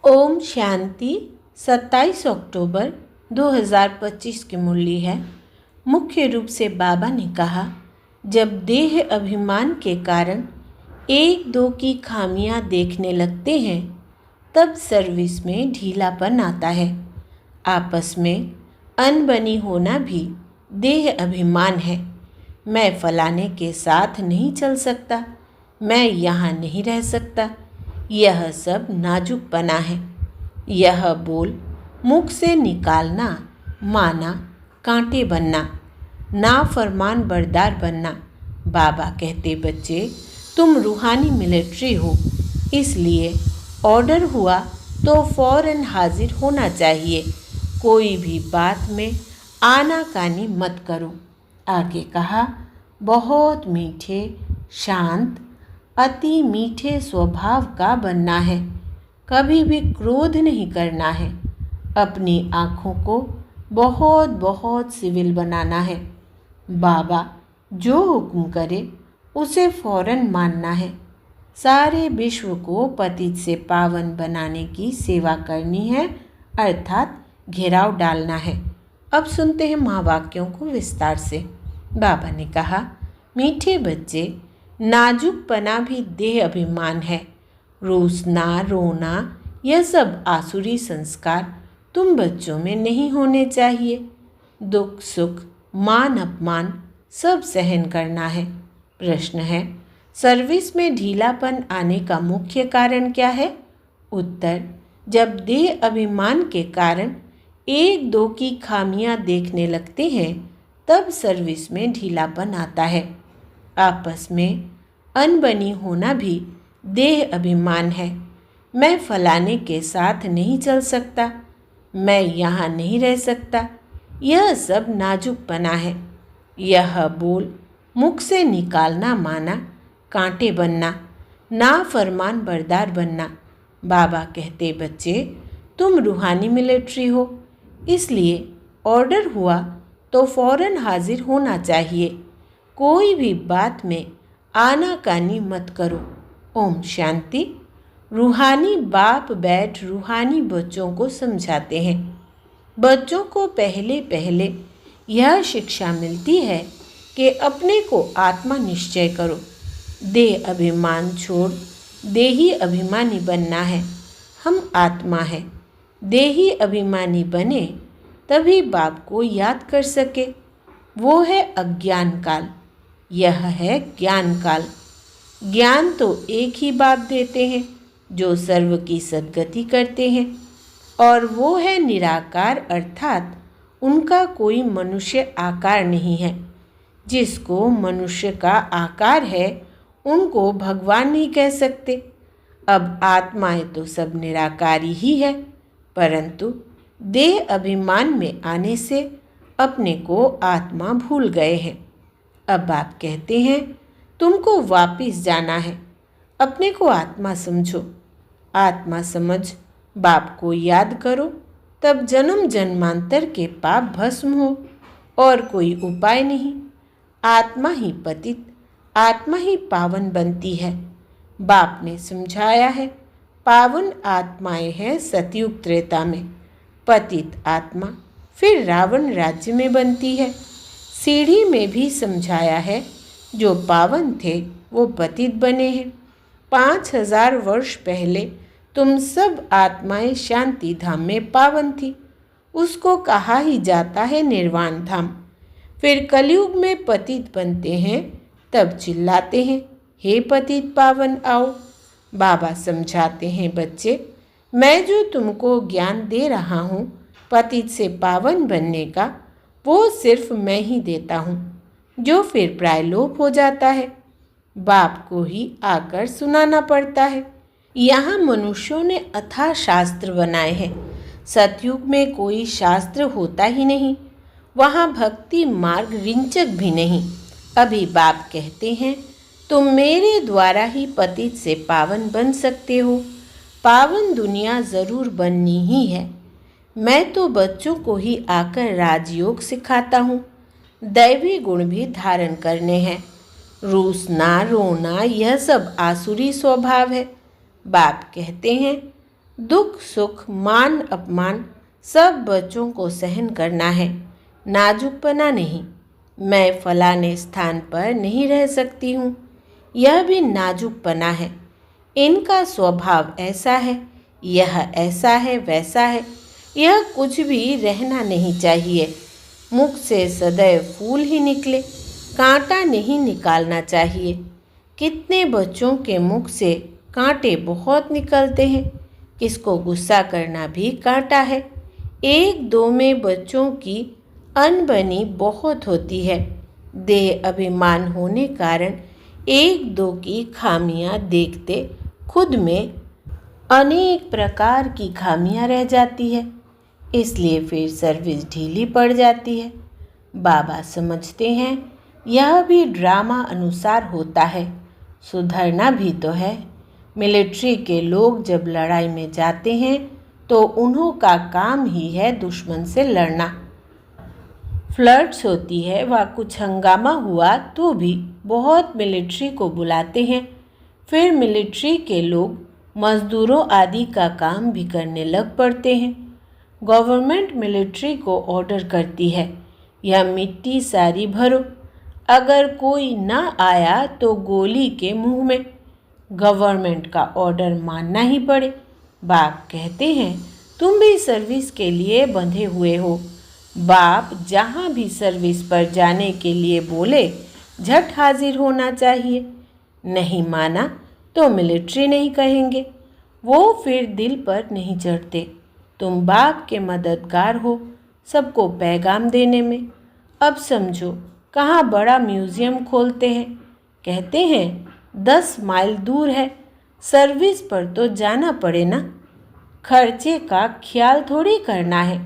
ओम शांति। 27 अक्टूबर 2025 की मुरली है। मुख्य रूप से बाबा ने कहा, जब देह अभिमान के कारण एक दो की खामियां देखने लगते हैं तब सर्विस में ढीलापन आता है। आपस में अनबनी होना भी देह अभिमान है। मैं फलाने के साथ नहीं चल सकता, मैं यहाँ नहीं रह सकता, यह सब नाजुकपना है। यह बोल मुख से निकालना माना कांटे बनना, नाफरमान बरदार बनना। बाबा कहते, बच्चे तुम रूहानी मिलिट्री हो, इसलिए ऑर्डर हुआ तो फौरन हाजिर होना चाहिए। कोई भी बात में आनाकानी मत करो। आगे कहा, बहुत मीठे शांत अति मीठे स्वभाव का बनना है। कभी भी क्रोध नहीं करना है। अपनी आँखों को बहुत बहुत सिविल बनाना है। बाबा जो हुक्म करे उसे फौरन मानना है। सारे विश्व को पतित से पावन बनाने की सेवा करनी है, अर्थात घेराव डालना है। अब सुनते हैं महावाक्यों को विस्तार से। बाबा ने कहा, मीठे बच्चे, नाजुकपना भी देह अभिमान है। रूसना रोना यह सब आसुरी संस्कार तुम बच्चों में नहीं होने चाहिए। दुख सुख मान अपमान सब सहन करना है। प्रश्न है, सर्विस में ढीलापन आने का मुख्य कारण क्या है? उत्तर, जब देह अभिमान के कारण एक दो की खामियां देखने लगते हैं तब सर्विस में ढीलापन आता है। आपस में अनबनी होना भी देह अभिमान है। मैं फलाने के साथ नहीं चल सकता, मैं यहाँ नहीं रह सकता, यह सब नाजुकपना है। यह बोल मुख से निकालना माना कांटे बनना, नाफरमान बरदार बनना। बाबा कहते, बच्चे तुम रूहानी मिलिट्री हो, इसलिए ऑर्डर हुआ तो फौरन हाजिर होना चाहिए। कोई भी बात में आनाकानी मत करो। ओम शांति। रूहानी बाप बैठ रूहानी बच्चों को समझाते हैं। बच्चों को पहले पहले यह शिक्षा मिलती है कि अपने को आत्मा निश्चय करो। देह अभिमान छोड़ देही अभिमानी बनना है। हम आत्मा हैं। देही अभिमानी बने तभी बाप को याद कर सके। वो है अज्ञान काल, यह है ज्ञान काल। ज्ञान तो एक ही बाप देते हैं जो सर्व की सद्गति करते हैं, और वो है निराकार, अर्थात उनका कोई मनुष्य आकार नहीं है। जिसको मनुष्य का आकार है उनको भगवान नहीं कह सकते। अब आत्माएं तो सब निराकारी ही है, परंतु देह अभिमान में आने से अपने को आत्मा भूल गए हैं। अब आप कहते हैं, तुमको वापिस जाना है, अपने को आत्मा समझो। आत्मा समझ बाप को याद करो, तब जन्म जन्मांतर के पाप भस्म हो, और कोई उपाय नहीं। आत्मा ही पतित, आत्मा ही पावन बनती है। बाप ने समझाया है, पावन आत्माएं हैं सतयुग त्रेता में, पतित आत्मा फिर रावण राज्य में बनती है। सीढ़ी में भी समझाया है, जो पावन थे वो पतित बने हैं। 5000 वर्ष पहले तुम सब आत्माएं शांति धाम में पावन थी, उसको कहा ही जाता है निर्वाण धाम। फिर कलयुग में पतित बनते हैं, तब चिल्लाते हैं, हे पतित पावन आओ। बाबा समझाते हैं, बच्चे मैं जो तुमको ज्ञान दे रहा हूँ पतित से पावन बनने का, वो सिर्फ मैं ही देता हूँ, जो फिर प्रायलोप हो जाता है। बाप को ही आकर सुनाना पड़ता है। यहाँ मनुष्यों ने अथाह शास्त्र बनाए हैं। सतयुग में कोई शास्त्र होता ही नहीं, वहाँ भक्ति मार्ग रिंचक भी नहीं। अभी बाप कहते हैं, तुम मेरे द्वारा ही पतित से पावन बन सकते हो। पावन दुनिया ज़रूर बननी ही है। मैं तो बच्चों को ही आकर राजयोग सिखाता हूँ। दैवी गुण भी धारण करने हैं। रूसना रोना यह सब आसुरी स्वभाव है। बाप कहते हैं, दुख सुख मान अपमान सब बच्चों को सहन करना है, नाजुकपना नहीं। मैं फलाने स्थान पर नहीं रह सकती हूँ, यह भी नाजुकपना है। इनका स्वभाव ऐसा है, यह ऐसा है, वैसा है, यह कुछ भी रहना नहीं चाहिए। मुख से सदैव फूल ही निकले, कांटा नहीं निकालना चाहिए। कितने बच्चों के मुख से कांटे बहुत निकलते हैं। किसको गुस्सा करना भी कांटा है। एक दो में बच्चों की अनबनी बहुत होती है। देह अभिमान होने कारण एक दो की खामियां देखते खुद में अनेक प्रकार की खामियां रह जाती है, इसलिए फिर सर्विस ढीली पड़ जाती है। बाबा समझते हैं यह भी ड्रामा अनुसार होता है, सुधरना भी तो है। मिलिट्री के लोग जब लड़ाई में जाते हैं तो उन्हों का काम ही है दुश्मन से लड़ना। फ्लड्स होती है व कुछ हंगामा हुआ तो भी बहुत मिलिट्री को बुलाते हैं। फिर मिलिट्री के लोग मजदूरों आदि का काम भी करने लग पड़ते हैं। गवर्नमेंट मिलिट्री को ऑर्डर करती है, यह मिट्टी सारी भरो, अगर कोई ना आया तो गोली के मुंह में। गवर्नमेंट का ऑर्डर मानना ही पड़े। बाप कहते हैं तुम भी सर्विस के लिए बंधे हुए हो। बाप जहाँ भी सर्विस पर जाने के लिए बोले झट हाजिर होना चाहिए। नहीं माना तो मिलिट्री नहीं कहेंगे, वो फिर दिल पर नहीं चढ़ते। तुम बाप के मददगार हो सबको पैगाम देने में। अब समझो कहाँ बड़ा म्यूज़ियम खोलते हैं, कहते हैं 10 माइल दूर है, सर्विस पर तो जाना पड़े ना। खर्चे का ख्याल थोड़ी करना है।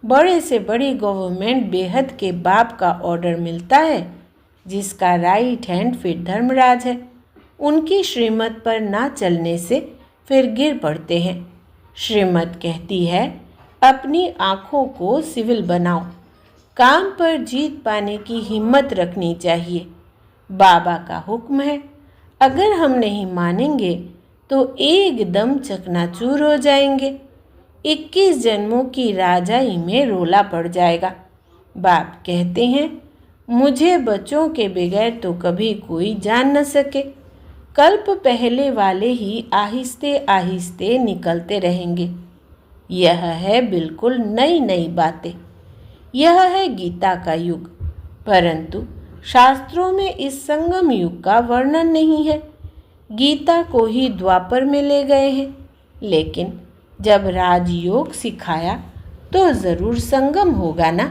बड़े से बड़ी गवर्नमेंट बेहद के बाप का ऑर्डर मिलता है, जिसका राइट हैंड फिर धर्मराज है। उनकी श्रीमत पर ना चलने से फिर गिर पड़ते हैं। श्रीमत कहती है अपनी आँखों को सिविल बनाओ। काम पर जीत पाने की हिम्मत रखनी चाहिए। बाबा का हुक्म है, अगर हम नहीं मानेंगे तो एकदम चकनाचूर हो जाएंगे। 21 जन्मों की राजाई में रोला पड़ जाएगा। बाप कहते हैं मुझे बच्चों के बगैर तो कभी कोई जान न सके। कल्प पहले वाले ही आहिस्ते आहिस्ते निकलते रहेंगे। यह है बिल्कुल नई नई बातें। यह है गीता का युग, परंतु शास्त्रों में इस संगम युग का वर्णन नहीं है। गीता को ही द्वापर में ले गए हैं, लेकिन जब राजयोग सिखाया तो ज़रूर संगम होगा ना।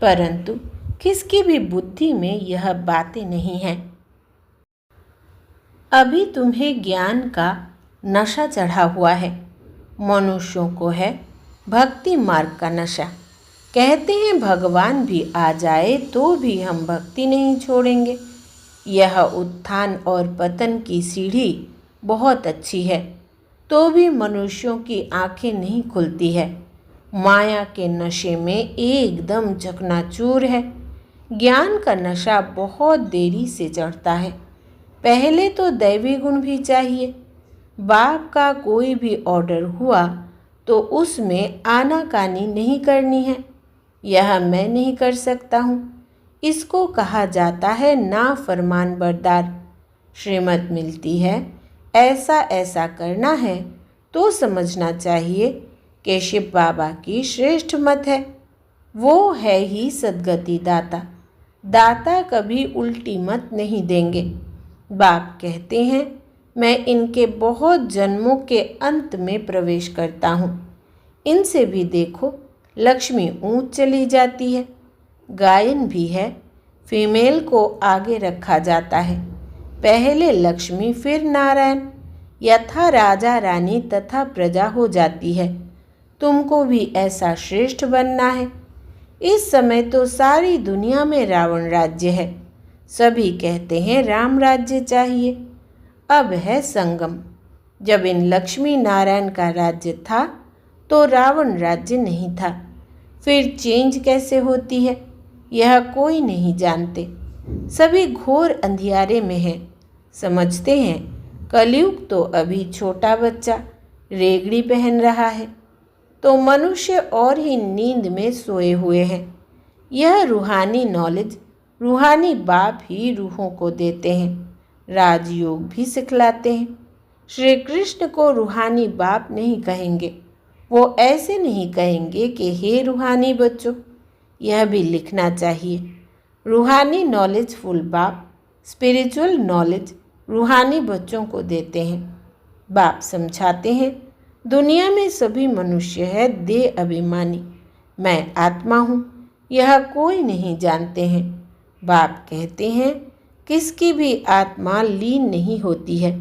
परंतु किसकी भी बुद्धि में यह बातें नहीं हैं। अभी तुम्हें ज्ञान का नशा चढ़ा हुआ है, मनुष्यों को है भक्ति मार्ग का नशा। कहते हैं भगवान भी आ जाए तो भी हम भक्ति नहीं छोड़ेंगे। यह उत्थान और पतन की सीढ़ी बहुत अच्छी है, तो भी मनुष्यों की आंखें नहीं खुलती है। माया के नशे में एकदम चकनाचूर है। ज्ञान का नशा बहुत देरी से चढ़ता है। पहले तो दैवी गुण भी चाहिए। बाप का कोई भी ऑर्डर हुआ तो उसमें आनाकानी नहीं करनी है। यह मैं नहीं कर सकता हूँ, इसको कहा जाता है ना फरमान बरदार। श्रीमत मिलती है ऐसा ऐसा करना है तो समझना चाहिए कि शिव बाबा की श्रेष्ठ मत है। वो है ही सद्गति दाता। दाता कभी उल्टी मत नहीं देंगे। बाप कहते हैं मैं इनके बहुत जन्मों के अंत में प्रवेश करता हूँ। इनसे भी देखो लक्ष्मी ऊंच चली जाती है। गायन भी है, फीमेल को आगे रखा जाता है। पहले लक्ष्मी फिर नारायण, यथा राजा रानी तथा प्रजा हो जाती है। तुमको भी ऐसा श्रेष्ठ बनना है। इस समय तो सारी दुनिया में रावण राज्य है। सभी कहते हैं राम राज्य चाहिए। अब है संगम। जब इन लक्ष्मी नारायण का राज्य था तो रावण राज्य नहीं था। फिर चेंज कैसे होती है यह कोई नहीं जानते। सभी घोर अंधियारे में हैं। समझते हैं कलयुग तो अभी छोटा बच्चा, रेगड़ी पहन रहा है, तो मनुष्य और ही नींद में सोए हुए हैं। यह रूहानी नॉलेज रूहानी बाप ही रूहों को देते हैं, राजयोग भी सिखलाते हैं। श्री कृष्ण को रूहानी बाप नहीं कहेंगे, वो ऐसे नहीं कहेंगे कि हे रूहानी बच्चों। यह भी लिखना चाहिए, रूहानी नॉलेज फुल बाप स्पिरिचुअल नॉलेज रूहानी बच्चों को देते हैं। बाप समझाते हैं, दुनिया में सभी मनुष्य है देह अभिमानी, मैं आत्मा हूँ, यह कोई नहीं जानते हैं। बाप कहते हैं, किसकी भी आत्मा लीन नहीं होती है।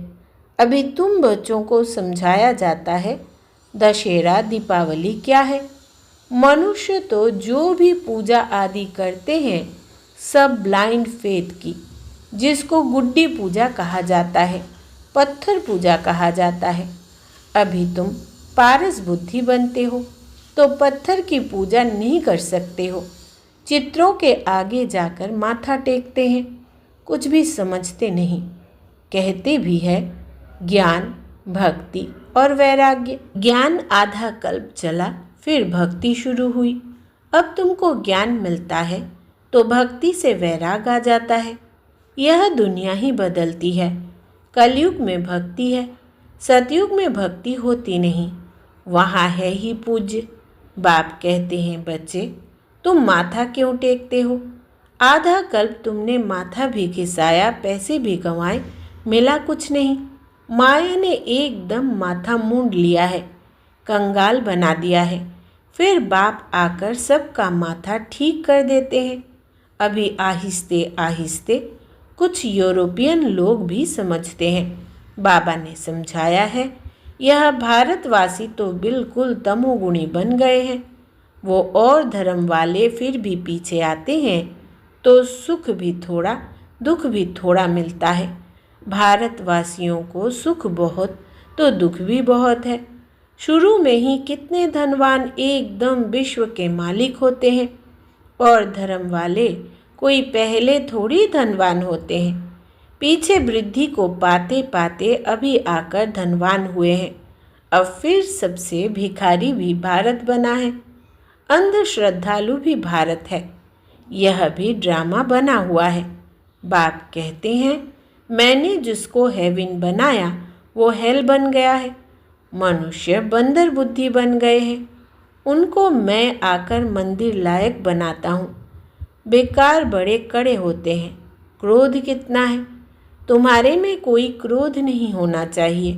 अभी तुम बच्चों को समझाया जाता है दशहरा दीपावली क्या है। मनुष्य तो जो भी पूजा आदि करते हैं सब ब्लाइंड फेथ की, जिसको गुड्डी पूजा कहा जाता है, पत्थर पूजा कहा जाता है। अभी तुम पारस बुद्धि बनते हो तो पत्थर की पूजा नहीं कर सकते हो। चित्रों के आगे जाकर माथा टेकते हैं, कुछ भी समझते नहीं। कहते भी है ज्ञान, भक्ति और वैराग्य। ज्ञान आधा कल्प चला, फिर भक्ति शुरू हुई। अब तुमको ज्ञान मिलता है तो भक्ति से वैराग आ जाता है। यह दुनिया ही बदलती है। कलयुग में भक्ति है, सतयुग में भक्ति होती नहीं, वहाँ है ही पूज्य। बाप कहते हैं, बच्चे तुम माथा क्यों टेकते हो? आधा कल्प तुमने माथा भी घिसाया, पैसे भी गंवाए, मिला कुछ नहीं। माया ने एकदम माथा मूंड लिया है, कंगाल बना दिया है। फिर बाप आकर सबका माथा ठीक कर देते हैं। अभी आहिस्ते आहिस्ते कुछ यूरोपियन लोग भी समझते हैं। बाबा ने समझाया है, यह भारतवासी तो बिल्कुल तमोगुणी बन गए हैं। वो और धर्म वाले फिर भी पीछे आते हैं तो सुख भी थोड़ा, दुख भी थोड़ा मिलता है। भारतवासियों को सुख बहुत तो दुख भी बहुत है। शुरू में ही कितने धनवान एकदम विश्व के मालिक होते हैं, और धर्म वाले कोई पहले थोड़ी धनवान होते हैं। पीछे वृद्धि को पाते पाते अभी आकर धनवान हुए हैं। अब फिर सबसे भिखारी भी भारत बना है, अंधश्रद्धालु भी भारत है। यह भी ड्रामा बना हुआ है। बाप कहते हैं, मैंने जिसको हेवन बनाया वो हेल बन गया है। मनुष्य बंदर बुद्धि बन गए हैं, उनको मैं आकर मंदिर लायक बनाता हूँ। बेकार बड़े कड़े होते हैं, क्रोध कितना है। तुम्हारे में कोई क्रोध नहीं होना चाहिए,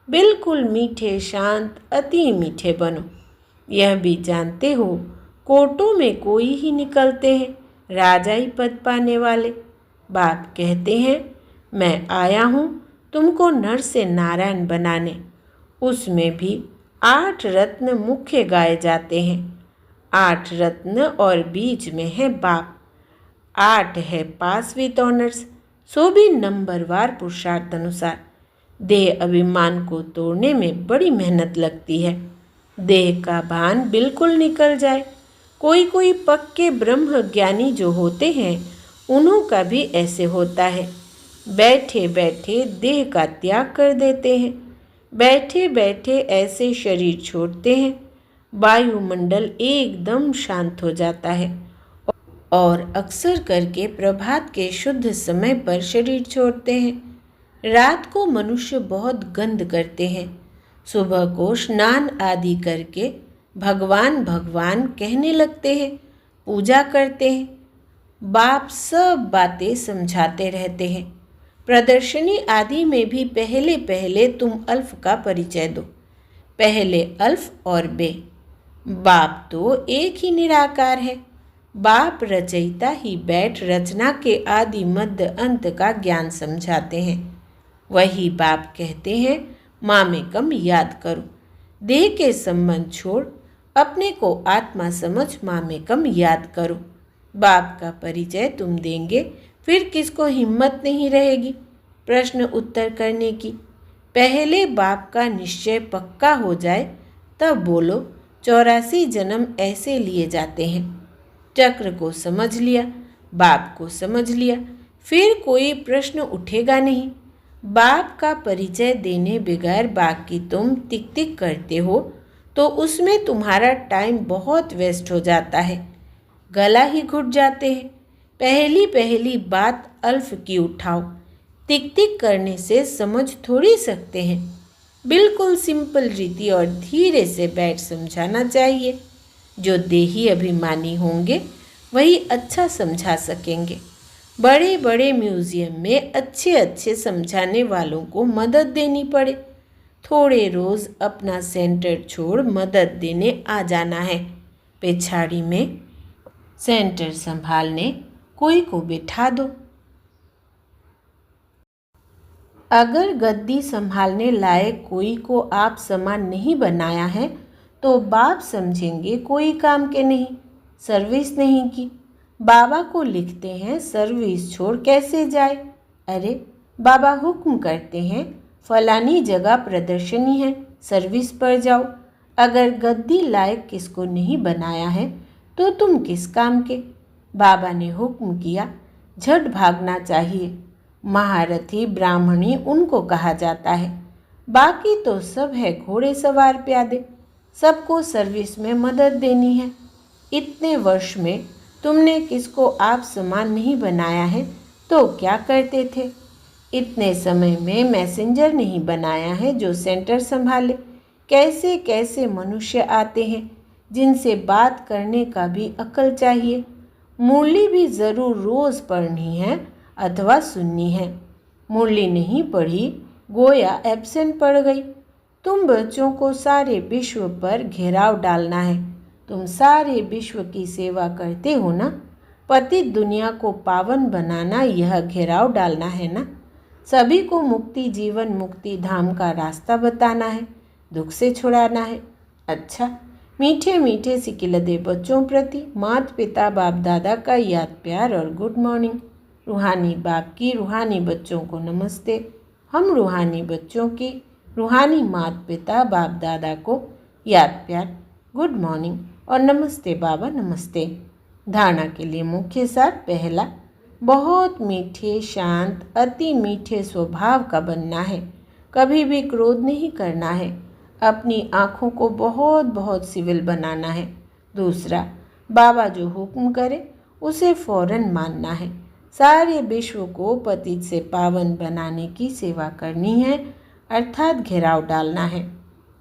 बिल्कुल मीठे शांत अति मीठे बनो। यह भी जानते हो कोर्टों में कोई ही निकलते हैं राजाई पद पाने वाले। बाप कहते हैं, मैं आया हूँ तुमको नर से नारायण बनाने। उसमें भी 8 रत्न मुख्य गाए जाते हैं। 8 रत्न और बीच में है बाप। 8 है पास विथ ऑनर्स, सो भी नंबरवार पुरुषार्थ अनुसार। देह अभिमान को तोड़ने में बड़ी मेहनत लगती है। देह का भान बिल्कुल निकल जाए। कोई कोई पक्के ब्रह्म ज्ञानी जो होते हैं उन्हों का भी ऐसे होता है, बैठे बैठे देह का त्याग कर देते हैं। बैठे बैठे ऐसे शरीर छोड़ते हैं, वायुमंडल एकदम शांत हो जाता है। और अक्सर करके प्रभात के शुद्ध समय पर शरीर छोड़ते हैं। रात को मनुष्य बहुत गंध करते हैं। सुबह को स्नान आदि करके भगवान भगवान कहने लगते हैं, पूजा करते हैं। बाप सब बातें समझाते रहते हैं। प्रदर्शनी आदि में भी पहले पहले तुम अल्फ का परिचय दो। पहले अल्फ और बे। बाप तो एक ही निराकार है। बाप रचयिता ही बैठ रचना के आदि मध्य अंत का ज्ञान समझाते हैं। वही बाप कहते हैं, मामेकम याद करो। देह के संबंध छोड़ अपने को आत्मा समझ मामेकम याद करो। बाप का परिचय तुम देंगे, फिर किसको हिम्मत नहीं रहेगी प्रश्न उत्तर करने की। पहले बाप का निश्चय पक्का हो जाए तब बोलो 84 जन्म ऐसे लिए जाते हैं। चक्र को समझ लिया, बाप को समझ लिया, फिर कोई प्रश्न उठेगा नहीं। बाप का परिचय देने बगैर बाकी तुम टिक टिक करते हो तो उसमें तुम्हारा टाइम बहुत वेस्ट हो जाता है, गला ही घुट जाते हैं। पहली पहली बात अल्फ की उठाओ। टिक टिक करने से समझ थोड़ी सकते हैं। बिल्कुल सिंपल रीति और धीरे से बैठ समझाना चाहिए। जो देही अभिमानी होंगे वही अच्छा समझा सकेंगे। बड़े बड़े म्यूजियम में अच्छे अच्छे समझाने वालों को मदद देनी पड़े। थोड़े रोज़ अपना सेंटर छोड़ मदद देने आ जाना है। पेछाड़ी में सेंटर संभालने कोई को बिठा दो। अगर गद्दी संभालने लायक कोई को आप समान नहीं बनाया है तो बाप समझेंगे कोई काम के नहीं, सर्विस नहीं की। बाबा को लिखते हैं सर्विस छोड़ कैसे जाए। अरे बाबा हुक्म करते हैं फलानी जगह प्रदर्शनी है, सर्विस पर जाओ। अगर गद्दी लायक किसको नहीं बनाया है तो तुम किस काम के। बाबा ने हुक्म किया, झट भागना चाहिए। महारथी ब्राह्मणी उनको कहा जाता है। बाकी तो सब है घोड़े सवार प्यादे। सबको सर्विस में मदद देनी है। इतने वर्ष में तुमने किसको आप समान नहीं बनाया है तो क्या करते थे। इतने समय में मैसेंजर नहीं बनाया है जो सेंटर संभाले। कैसे कैसे मनुष्य आते हैं जिनसे बात करने का भी अक्ल चाहिए। मुरली भी ज़रूर रोज़ पढ़नी है अथवा सुननी है। मुरली नहीं पढ़ी गोया एब्सेंट पड़ गई। तुम बच्चों को सारे विश्व पर घेराव डालना है। तुम सारे विश्व की सेवा करते हो ना। पतित दुनिया को पावन बनाना यह घेराव डालना है ना। सभी को मुक्ति जीवन मुक्ति धाम का रास्ता बताना है, दुख से छुड़ाना है। अच्छा, मीठे मीठे सिकिलदे बच्चों प्रति माता पिता बाप दादा का याद प्यार और गुड मॉर्निंग। रूहानी बाप की रूहानी बच्चों को नमस्ते। हम रूहानी बच्चों की रूहानी माता पिता बाप दादा को याद प्यार, गुड मॉर्निंग और नमस्ते बाबा नमस्ते। धारणा के लिए मुख्य सार। पहला, बहुत मीठे शांत अति मीठे स्वभाव का बनना है। कभी भी क्रोध नहीं करना है। अपनी आँखों को बहुत बहुत सिविल बनाना है। दूसरा, बाबा जो हुक्म करे उसे फौरन मानना है। सारे विश्व को पतित से पावन बनाने की सेवा करनी है, अर्थात घेराव डालना है।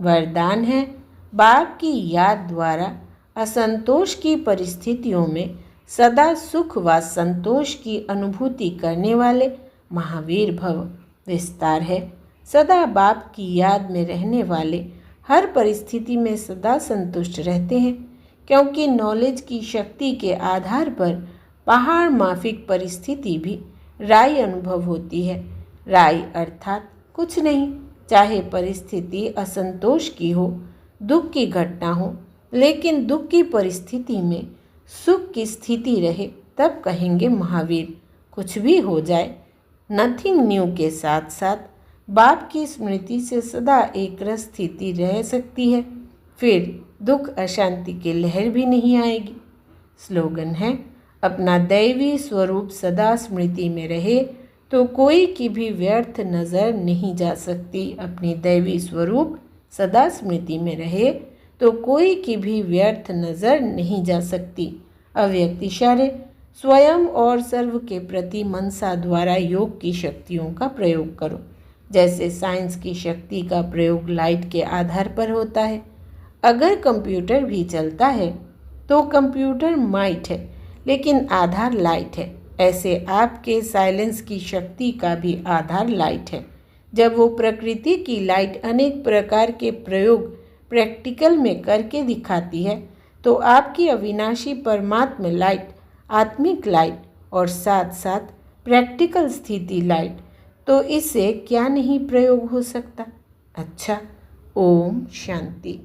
वरदान है, बाप की याद द्वारा असंतोष की परिस्थितियों में सदा सुख व संतोष की अनुभूति करने वाले महावीर भव। विस्तार है, सदा बाप की याद में रहने वाले हर परिस्थिति में सदा संतुष्ट रहते हैं, क्योंकि नॉलेज की शक्ति के आधार पर पहाड़ माफिक परिस्थिति भी राय अनुभव होती है। राय अर्थात कुछ नहीं, चाहे परिस्थिति असंतोष की हो, दुख की घटना हो, लेकिन दुख की परिस्थिति में सुख की स्थिति रहे तब कहेंगे महावीर। कुछ भी हो जाए, नथिंग न्यू के साथ साथ बाप की स्मृति से सदा एक रस स्थिति रह सकती है। फिर दुख अशांति की लहर भी नहीं आएगी। स्लोगन है, अपना दैवी स्वरूप सदा स्मृति में रहे तो कोई की भी व्यर्थ नज़र नहीं जा सकती। अपनी दैवी स्वरूप सदा स्मृति में रहे तो कोई की भी व्यर्थ नज़र नहीं जा सकती। अव्यक्त इशारे, स्वयं और सर्व के प्रति मनसा द्वारा योग की शक्तियों का प्रयोग करो। जैसे साइंस की शक्ति का प्रयोग लाइट के आधार पर होता है। अगर कंप्यूटर भी चलता है तो कंप्यूटर माइट है, लेकिन आधार लाइट है। ऐसे आपके साइलेंस की शक्ति का भी आधार लाइट है। जब वो प्रकृति की लाइट अनेक प्रकार के प्रयोग प्रैक्टिकल में करके दिखाती है तो आपकी अविनाशी परमात्मा लाइट, आत्मिक लाइट और साथ साथ प्रैक्टिकल स्थिति लाइट, तो इससे क्या नहीं प्रयोग हो सकता। अच्छा, ओम शांति।